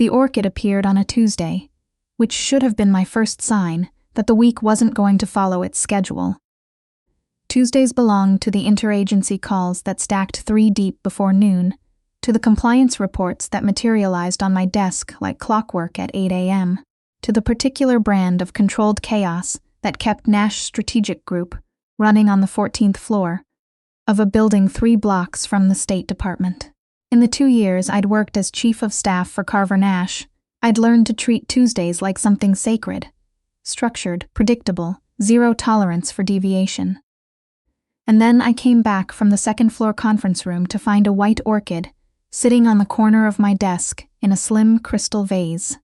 The orchid appeared on a Tuesday, which should have been my first sign that the week wasn't going to follow its schedule. Tuesdays belonged to the interagency calls that stacked 3 deep before noon, to the compliance reports that materialized on my desk like clockwork at 8 a.m., to the particular brand of controlled chaos that kept Nash Strategic Group running on the 14th floor of a building 3 blocks from the State Department. In the 2 years I'd worked as chief of staff for Carver Nash, I'd learned to treat Tuesdays like something sacred, structured, predictable, zero tolerance for deviation. And then I came back from the 2nd floor conference room to find a white orchid sitting on the corner of my desk in a slim crystal vase.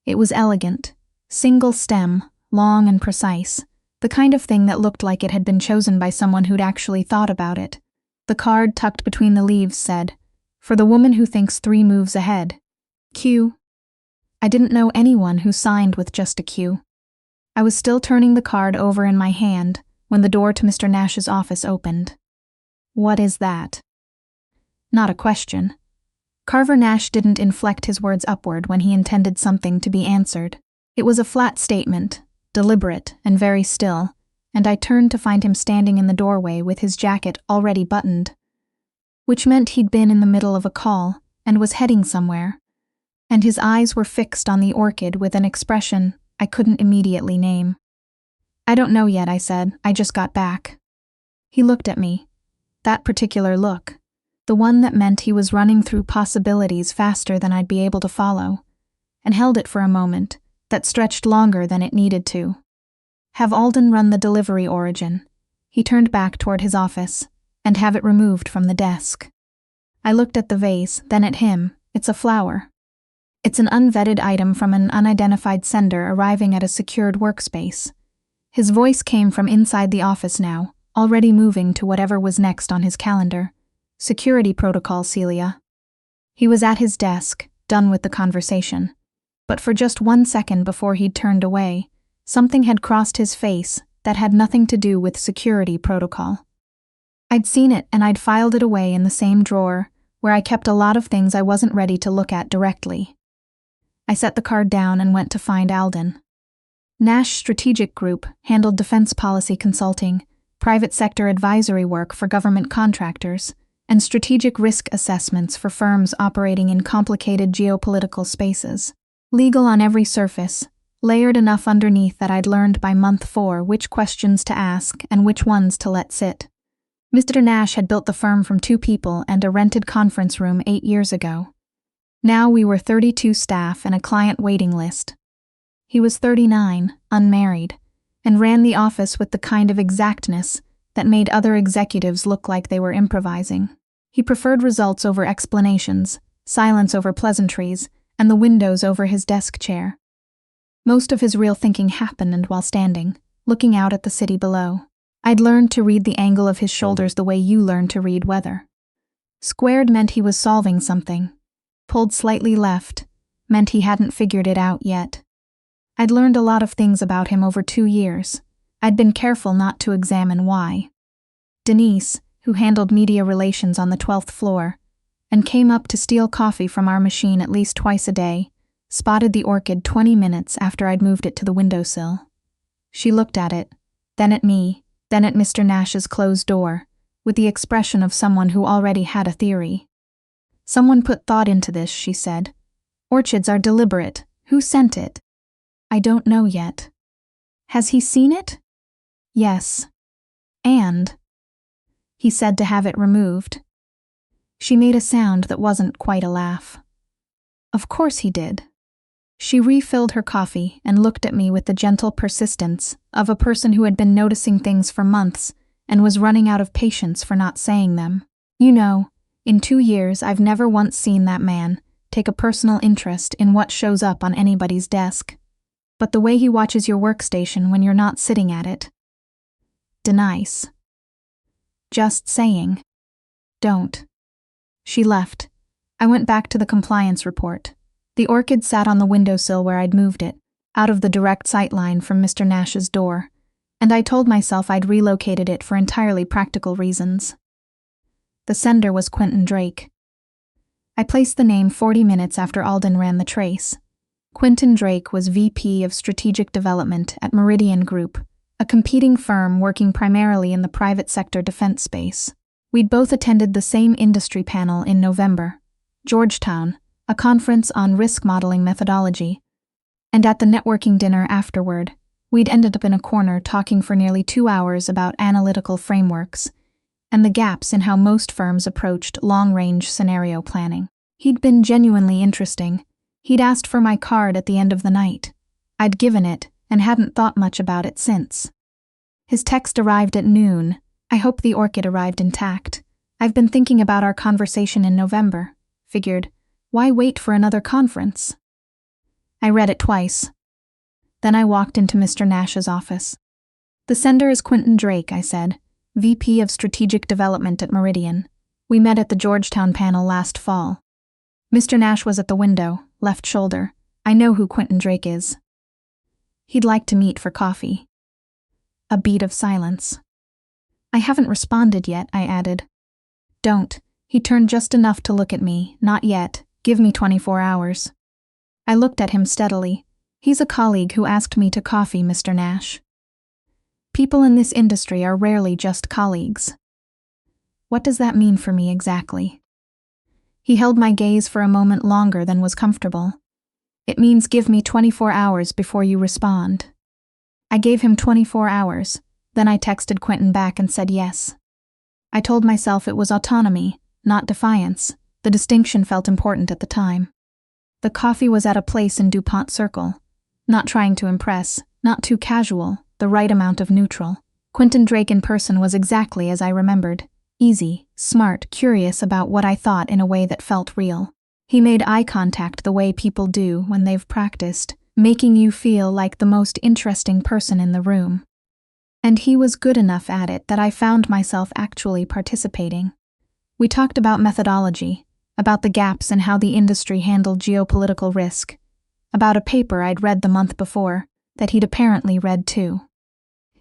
It was elegant, single stem, long and precise, the kind of thing that looked like it had been chosen by someone who'd actually thought about it. The card tucked between the leaves said, "For the woman who thinks 3 moves ahead. Q." I didn't know anyone who signed with just a Q. I was still turning the card over in my hand when the door to Mr. Nash's office opened. "What is that?" Not a question. Carver Nash didn't inflect his words upward when he intended something to be answered. It was a flat statement, deliberate and very still, and I turned to find him standing in the doorway with his jacket already buttoned, which meant he'd been in the middle of a call and was heading somewhere, and his eyes were fixed on the orchid with an expression I couldn't immediately name. "I don't know yet," I said. "I just got back." He looked at me. That particular look. The one that meant he was running through possibilities faster than I'd be able to follow, and held it for a moment that stretched longer than it needed to. "Have Alden run the delivery origin." He turned back toward his office, "and have it removed from the desk." I looked at the vase, then at him. "It's a flower. It's an unvetted item from an unidentified sender arriving at a secured workspace." His voice came from inside the office now, already moving to whatever was next on his calendar. "Security protocol, Celia." He was at his desk, done with the conversation. But for just 1 second before he'd turned away, something had crossed his face that had nothing to do with security protocol. I'd seen it and I'd filed it away in the same drawer, where I kept a lot of things I wasn't ready to look at directly. I set the card down and went to find Alden. Nash Strategic Group handled defense policy consulting, private sector advisory work for government contractors, and strategic risk assessments for firms operating in complicated geopolitical spaces. Legal on every surface, layered enough underneath that I'd learned by month 4 which questions to ask and which ones to let sit. Mr. Nash had built the firm from 2 people and a rented conference room 8 years ago. Now we were 32 staff and a client waiting list. He was 39, unmarried, and ran the office with the kind of exactness that made other executives look like they were improvising. He preferred results over explanations, silence over pleasantries, and the windows over his desk chair. Most of his real thinking happened while standing, looking out at the city below. I'd learned to read the angle of his shoulders the way you learn to read weather. Squared meant he was solving something. Pulled slightly left meant he hadn't figured it out yet. I'd learned a lot of things about him over 2 years. I'd been careful not to examine why. Denise, who handled media relations on the 12th floor, and came up to steal coffee from our machine at least twice a day, spotted the orchid 20 minutes after I'd moved it to the windowsill. She looked at it, then at me, then at Mr. Nash's closed door, with the expression of someone who already had a theory. "Someone put thought into this," she said. "Orchids are deliberate. Who sent it?" "I don't know yet." "Has he seen it?" "Yes." "And?" "He said to have it removed." She made a sound that wasn't quite a laugh. "Of course he did." She refilled her coffee and looked at me with the gentle persistence of a person who had been noticing things for months and was running out of patience for not saying them. "You know, in 2 years I've never once seen that man take a personal interest in what shows up on anybody's desk. But the way he watches your workstation when you're not sitting at it. Denise. Just saying. Don't." She left. I went back to the compliance report. The orchid sat on the windowsill where I'd moved it, out of the direct sight line from Mr. Nash's door, and I told myself I'd relocated it for entirely practical reasons. The sender was Quentin Drake. I placed the name 40 minutes after Alden ran the trace. Quentin Drake was VP of Strategic Development at Meridian Group, a competing firm working primarily in the private sector defense space. We'd both attended the same industry panel in November, Georgetown, a conference on risk modeling methodology, and at the networking dinner afterward, we'd ended up in a corner talking for nearly 2 hours about analytical frameworks and the gaps in how most firms approached long-range scenario planning. He'd been genuinely interesting. He'd asked for my card at the end of the night. I'd given it and hadn't thought much about it since. His text arrived at noon. I hope the Orchid arrived intact. I've been thinking about our conversation in November. Figured, why wait for another conference? I read it twice. Then I walked into Mr. Nash's office. The sender is Quentin Drake, I said, VP of Strategic Development at Meridian. We met at the Georgetown panel last fall. Mr. Nash was at the window, left shoulder. I know who Quentin Drake is. He'd like to meet for coffee. A beat of silence. I haven't responded yet, I added. Don't. He turned just enough to look at me. Not yet. Give me 24 hours. I looked at him steadily. He's a colleague who asked me to coffee, Mr. Nash. People in this industry are rarely just colleagues. What does that mean for me exactly? He held my gaze for a moment longer than was comfortable. It means give me 24 hours before you respond. I gave him 24 hours, then I texted Quentin back and said yes. I told myself it was autonomy, not defiance. The distinction felt important at the time. The coffee was at a place in DuPont Circle. Not trying to impress, not too casual, the right amount of neutral. Quentin Drake in person was exactly as I remembered. Easy, smart, curious about what I thought in a way that felt real. He made eye contact the way people do when they've practiced, making you feel like the most interesting person in the room. And he was good enough at it that I found myself actually participating. We talked about methodology, about the gaps in how the industry handled geopolitical risk, about a paper I'd read the month before that he'd apparently read too.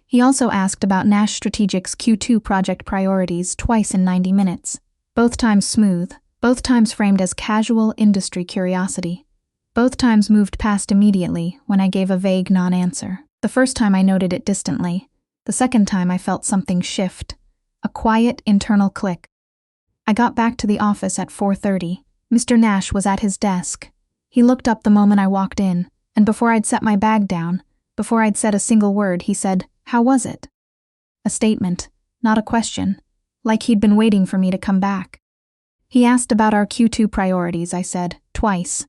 He also asked about Nash Strategic's Q2 project priorities twice in 90 minutes, both times smooth, both times framed as casual industry curiosity. Both times moved past immediately when I gave a vague non-answer. The first time I noted it distantly. The second time I felt something shift. A quiet internal click. I got back to the office at 4:30. Mr. Nash was at his desk. He looked up the moment I walked in, and before I'd set my bag down, before I'd said a single word, he said, "How was it?" A statement, not a question, like he'd been waiting for me to come back. He asked about our Q2 priorities, I said, twice.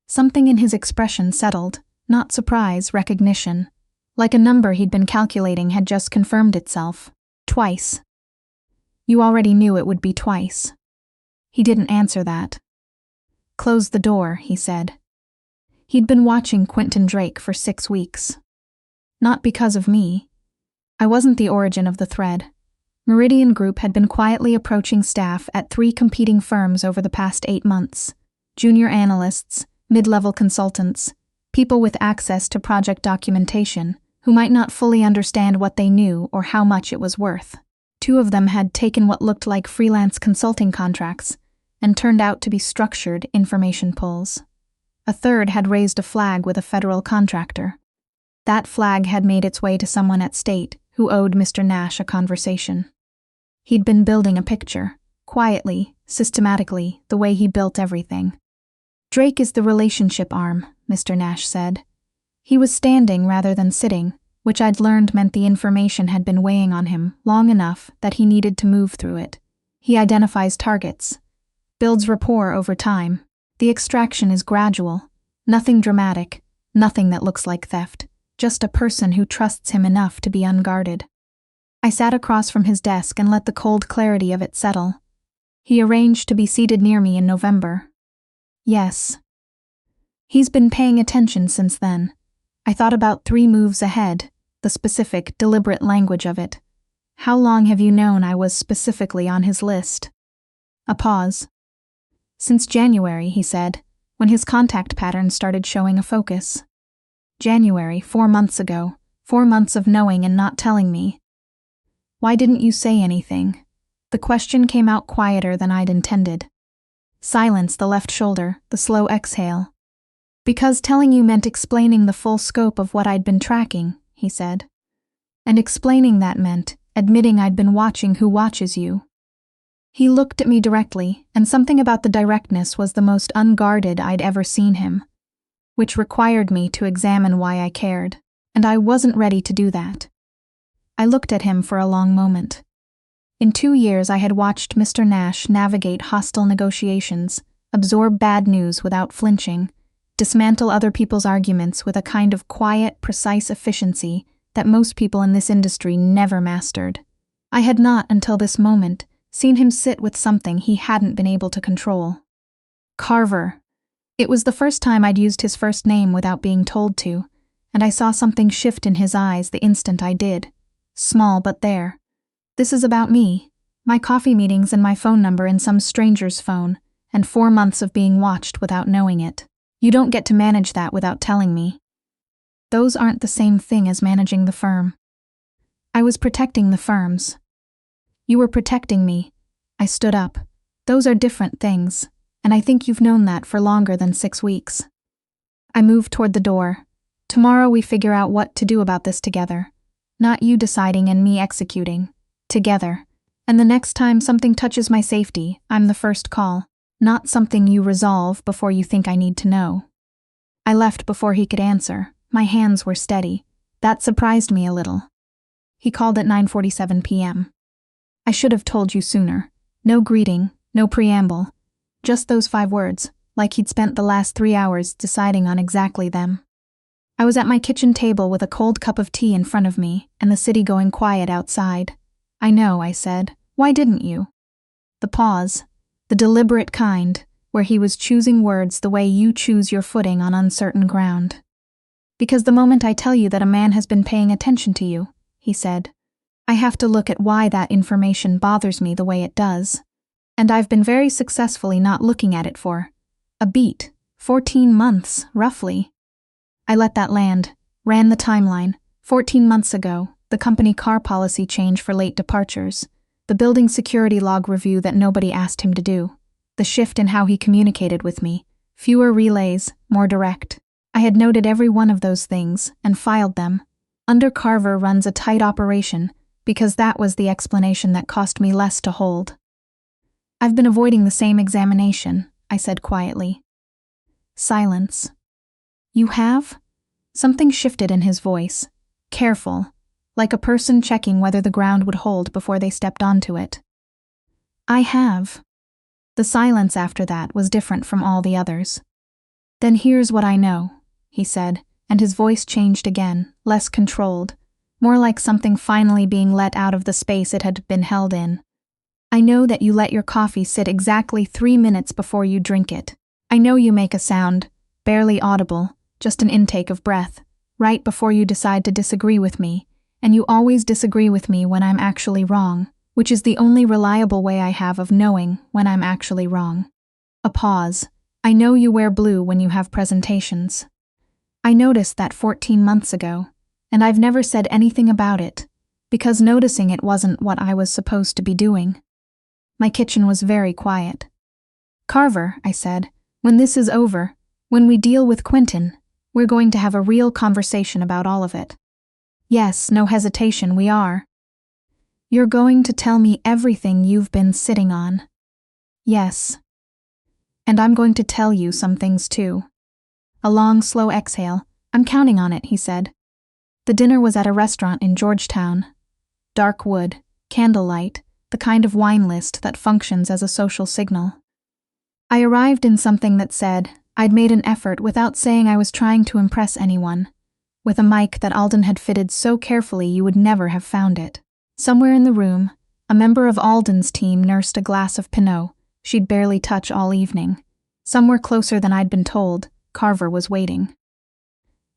Something in his expression settled, not surprise, recognition. Like a number he'd been calculating had just confirmed itself. Twice. You already knew it would be twice. He didn't answer that. Close the door, he said. He'd been watching Quentin Drake for 6 weeks. Not because of me. I wasn't the origin of the thread. Meridian Group had been quietly approaching staff at 3 competing firms over the past 8 months. Junior analysts, mid-level consultants, people with access to project documentation, who might not fully understand what they knew or how much it was worth. 2 of them had taken what looked like freelance consulting contracts and turned out to be structured information pulls. A third had raised a flag with a federal contractor. That flag had made its way to someone at State who owed Mr. Nash a conversation. He'd been building a picture, quietly, systematically, the way he built everything. Drake is the relationship arm, Mr. Nash said. He was standing rather than sitting, which I'd learned meant the information had been weighing on him long enough that he needed to move through it. He identifies targets, builds rapport over time. The extraction is gradual, nothing dramatic, nothing that looks like theft, just a person who trusts him enough to be unguarded. I sat across from his desk and let the cold clarity of it settle. He arranged to be seated near me in November. Yes. He's been paying attention since then. I thought about 3 moves ahead, the specific, deliberate language of it. How long have you known I was specifically on his list? A pause. Since January, he said, when his contact pattern started showing a focus. January, 4 months ago, 4 months of knowing and not telling me. Why didn't you say anything? The question came out quieter than I'd intended. Silence, the left shoulder, the slow exhale. Because telling you meant explaining the full scope of what I'd been tracking, he said. And explaining that meant admitting I'd been watching who watches you. He looked at me directly, and something about the directness was the most unguarded I'd ever seen him, which required me to examine why I cared, and I wasn't ready to do that. I looked at him for a long moment. In 2 years I had watched Mr. Nash navigate hostile negotiations, absorb bad news without flinching, dismantle other people's arguments with a kind of quiet, precise efficiency that most people in this industry never mastered. I had not, until this moment, seen him sit with something he hadn't been able to control. Carver. It was the first time I'd used his first name without being told to, and I saw something shift in his eyes the instant I did. Small, but there. This is about me, my coffee meetings and my phone number in some stranger's phone, and 4 months of being watched without knowing it. You don't get to manage that without telling me. Those aren't the same thing as managing the firm. I was protecting the firms. You were protecting me. I stood up. Those are different things, and I think you've known that for longer than 6 weeks. I moved toward the door. Tomorrow we figure out what to do about this together. Not you deciding and me executing. Together. And the next time something touches my safety, I'm the first call. Not something you resolve before you think I need to know. I left before he could answer. My hands were steady. That surprised me a little. He called at 9:47 p.m. I should have told you sooner. No greeting, no preamble. Just those 5 words, like he'd spent the last 3 hours deciding on exactly them. I was at my kitchen table with a cold cup of tea in front of me and the city going quiet outside. I know, I said. Why didn't you? The pause, the deliberate kind, where he was choosing words the way you choose your footing on uncertain ground. Because the moment I tell you that a man has been paying attention to you, he said, I have to look at why that information bothers me the way it does. And I've been very successfully not looking at it for a beat, 14 months, roughly. I let that land, ran the timeline. 14 months ago, the company car policy change for late departures, the building security log review that nobody asked him to do, the shift in how he communicated with me, fewer relays, more direct. I had noted every one of those things and filed them. Under Carver runs a tight operation because that was the explanation that cost me less to hold. I've been avoiding the same examination, I said quietly. Silence. You have? Something shifted in his voice. Careful, like a person checking whether the ground would hold before they stepped onto it. I have. The silence after that was different from all the others. Then here's what I know, he said, and his voice changed again, less controlled, more like something finally being let out of the space it had been held in. I know that you let your coffee sit exactly 3 minutes before you drink it. I know you make a sound, barely audible, just an intake of breath, right before you decide to disagree with me, and you always disagree with me when I'm actually wrong, which is the only reliable way I have of knowing when I'm actually wrong. A pause. I know you wear blue when you have presentations. I noticed that 14 months ago, and I've never said anything about it, because noticing it wasn't what I was supposed to be doing. My kitchen was very quiet. Carver, I said, when this is over, when we deal with Quentin, we're going to have a real conversation about all of it. Yes, no hesitation, we are. You're going to tell me everything you've been sitting on. Yes. And I'm going to tell you some things too. A long, slow exhale. I'm counting on it, he said. The dinner was at a restaurant in Georgetown. Dark wood, candlelight, the kind of wine list that functions as a social signal. I arrived in something that said I'd made an effort without saying I was trying to impress anyone, with a mic that Alden had fitted so carefully you would never have found it. Somewhere in the room, a member of Alden's team nursed a glass of Pinot she'd barely touch all evening. Somewhere closer than I'd been told, Carver was waiting.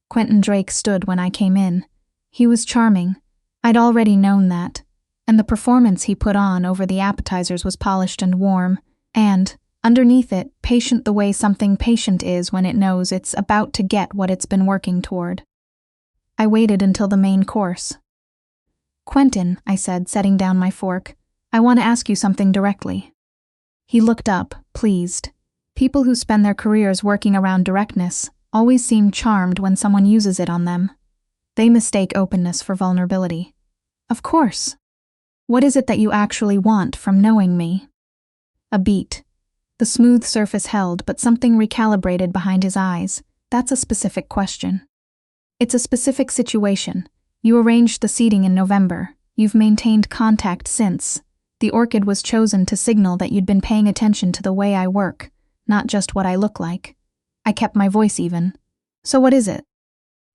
Quentin Drake stood when I came in. He was charming. I'd already known that, and the performance he put on over the appetizers was polished and warm, and, underneath it, patient the way something patient is when it knows it's about to get what it's been working toward. I waited until the main course. Quentin, I said, setting down my fork, I want to ask you something directly. He looked up, pleased. People who spend their careers working around directness always seem charmed when someone uses it on them. They mistake openness for vulnerability. Of course. What is it that you actually want from knowing me? A beat. The smooth surface held, but something recalibrated behind his eyes. That's a specific question. It's a specific situation. You arranged the seating in November. You've maintained contact since. The Orchid was chosen to signal that you'd been paying attention to the way I work, not just what I look like. I kept my voice even. So what is it?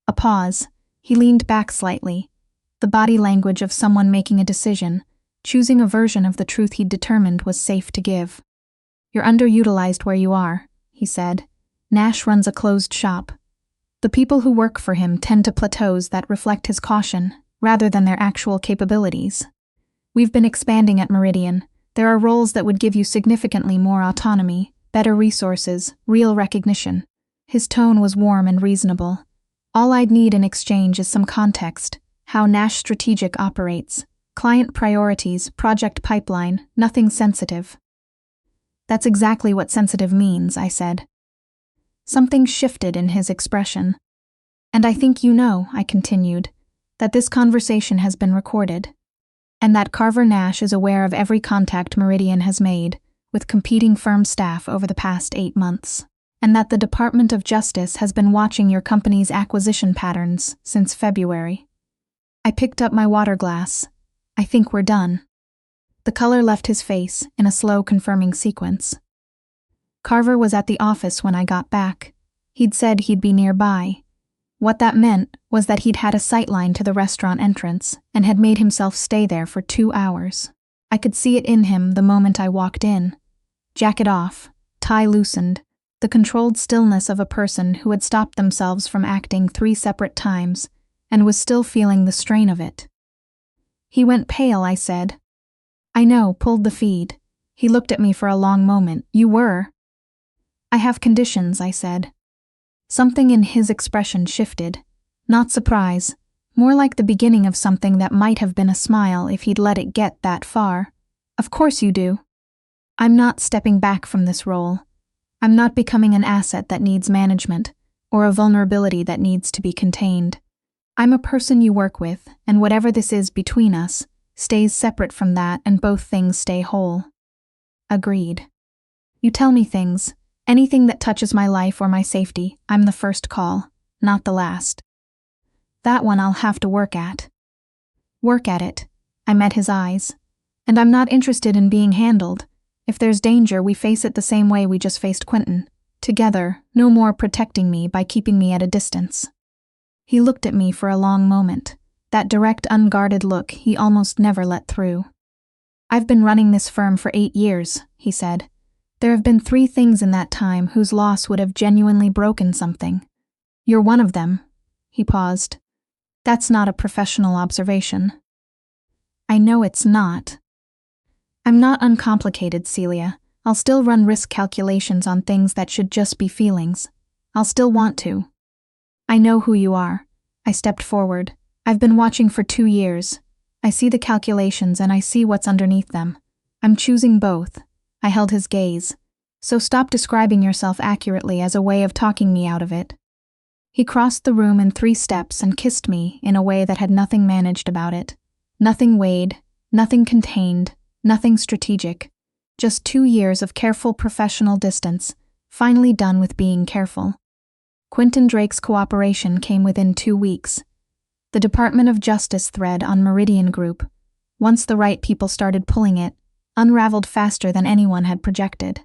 A pause. He leaned back slightly. The body language of someone making a decision, choosing a version of the truth he'd determined was safe to give. You're underutilized where you are, he said. Nash runs a closed shop. The people who work for him tend to plateaus that reflect his caution, rather than their actual capabilities. We've been expanding at Meridian. There are roles that would give you significantly more autonomy, better resources, real recognition. His tone was warm and reasonable. All I'd need in exchange is some context, how Nash Strategic operates, client priorities, project pipeline, nothing sensitive. That's exactly what sensitive means, I said. Something shifted in his expression. And I think you know, I continued, that this conversation has been recorded, and that Carver Nash is aware of every contact Meridian has made with competing firm staff over the past 8 months, and that the Department of Justice has been watching your company's acquisition patterns since February. I picked up my water glass. I think we're done. The color left his face in a slow confirming sequence. Carver was at the office when I got back. He'd said he'd be nearby. What that meant was that he'd had a sightline to the restaurant entrance and had made himself stay there for 2 hours. I could see it in him the moment I walked in. Jacket off, tie loosened, the controlled stillness of a person who had stopped themselves from acting 3 separate times and was still feeling the strain of it. He went pale, I said. I know, pulled the feed. He looked at me for a long moment. You were. I have conditions, I said. Something in his expression shifted. Not surprise, more like the beginning of something that might have been a smile if he'd let it get that far. Of course you do. I'm not stepping back from this role. I'm not becoming an asset that needs management, or a vulnerability that needs to be contained. I'm a person you work with, and whatever this is between us stays separate from that, and both things stay whole. Agreed. You tell me things. Anything that touches my life or my safety, I'm the first call, not the last. That one I'll have to work at. Work at it. I met his eyes. And I'm not interested in being handled. If there's danger, we face it the same way we just faced Quentin. Together, no more protecting me by keeping me at a distance. He looked at me for a long moment, that direct, unguarded look he almost never let through. I've been running this firm for 8 years, he said. There have been 3 things in that time whose loss would have genuinely broken something. You're one of them. He paused. That's not a professional observation. I know it's not. I'm not uncomplicated, Celia. I'll still run risk calculations on things that should just be feelings. I'll still want to. I know who you are. I stepped forward. I've been watching for 2 years. I see the calculations and I see what's underneath them. I'm choosing both. I held his gaze. So stop describing yourself accurately as a way of talking me out of it. He crossed the room in 3 steps and kissed me in a way that had nothing managed about it. Nothing weighed, nothing contained, nothing strategic. Just 2 years of careful professional distance, finally done with being careful. Quentin Drake's cooperation came within 2 weeks. The Department of Justice thread on Meridian Group, once the right people started pulling it, unraveled faster than anyone had projected.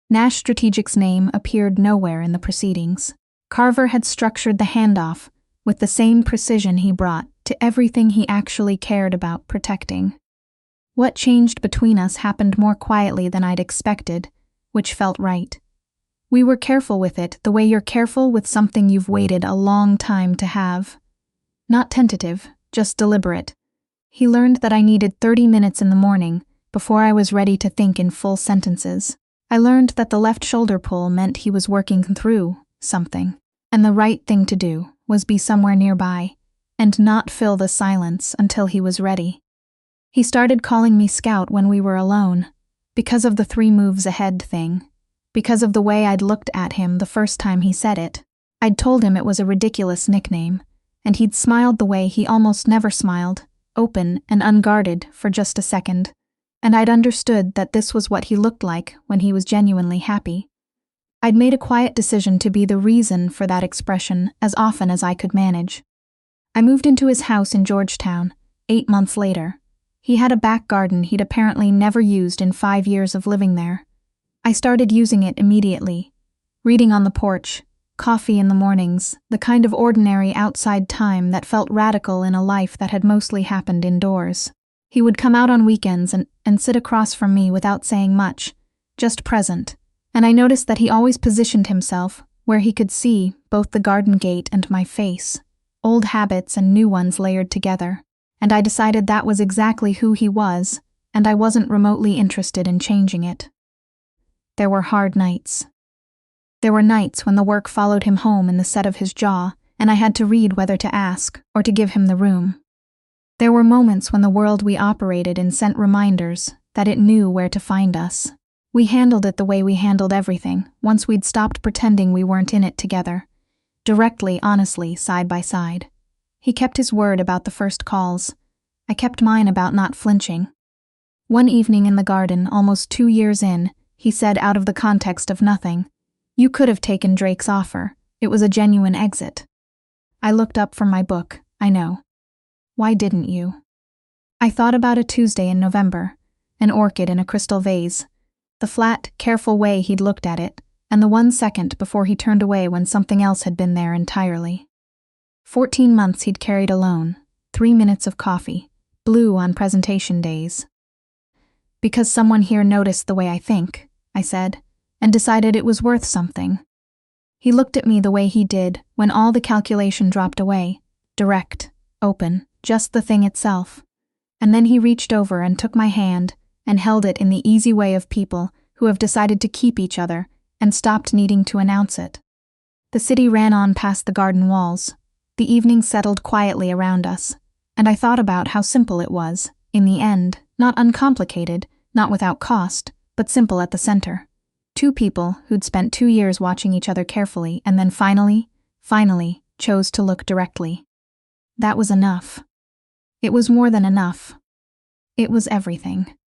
Nash Strategic's name appeared nowhere in the proceedings. Carver had structured the handoff with the same precision he brought to everything he actually cared about protecting. What changed between us happened more quietly than I'd expected, which felt right. We were careful with it the way you're careful with something you've waited a long time to have. Not tentative, just deliberate. He learned that I needed 30 minutes in the morning before I was ready to think in full sentences. I learned that the left shoulder pull meant he was working through something, and the right thing to do was be somewhere nearby and not fill the silence until he was ready. He started calling me Scout when we were alone. Because of the 3 moves ahead thing. Because of the way I'd looked at him the first time he said it. I'd told him it was a ridiculous nickname, and he'd smiled the way he almost never smiled, open and unguarded for just a second, and I'd understood that this was what he looked like when he was genuinely happy. I'd made a quiet decision to be the reason for that expression as often as I could manage. I moved into his house in Georgetown, 8 months later. He had a back garden he'd apparently never used in 5 years of living there. I started using it immediately. Reading on the porch, coffee in the mornings, the kind of ordinary outside time that felt radical in a life that had mostly happened indoors. He would come out on weekends and sit across from me without saying much, just present, and I noticed that he always positioned himself where he could see both the garden gate and my face, old habits and new ones layered together, and I decided that was exactly who he was, and I wasn't remotely interested in changing it. There were hard nights. There were nights when the work followed him home in the set of his jaw, and I had to read whether to ask or to give him the room. There were moments when the world we operated in sent reminders that it knew where to find us. We handled it the way we handled everything once we'd stopped pretending we weren't in it together, directly, honestly, side by side. He kept his word about the first calls. I kept mine about not flinching. One evening in the garden, almost 2 years in, he said out of the context of nothing, "You could have taken Drake's offer. It was a genuine exit." I looked up from my book, I know. Why didn't you? I thought about a Tuesday in November, an orchid in a crystal vase, the flat, careful way he'd looked at it, and the 1 second before he turned away when something else had been there entirely. 14 months he'd carried alone, 3 minutes of coffee, blue on presentation days. "Because someone here noticed the way I think," I said, and decided it was worth something. He looked at me the way he did when all the calculation dropped away, direct, open, just the thing itself. And then he reached over and took my hand and held it in the easy way of people who have decided to keep each other and stopped needing to announce it. The city ran on past the garden walls. The evening settled quietly around us, and I thought about how simple it was, in the end, not uncomplicated, not without cost, but simple at the center. 2 people who'd spent 2 years watching each other carefully and then finally, chose to look directly. That was enough. It was more than enough. It was everything.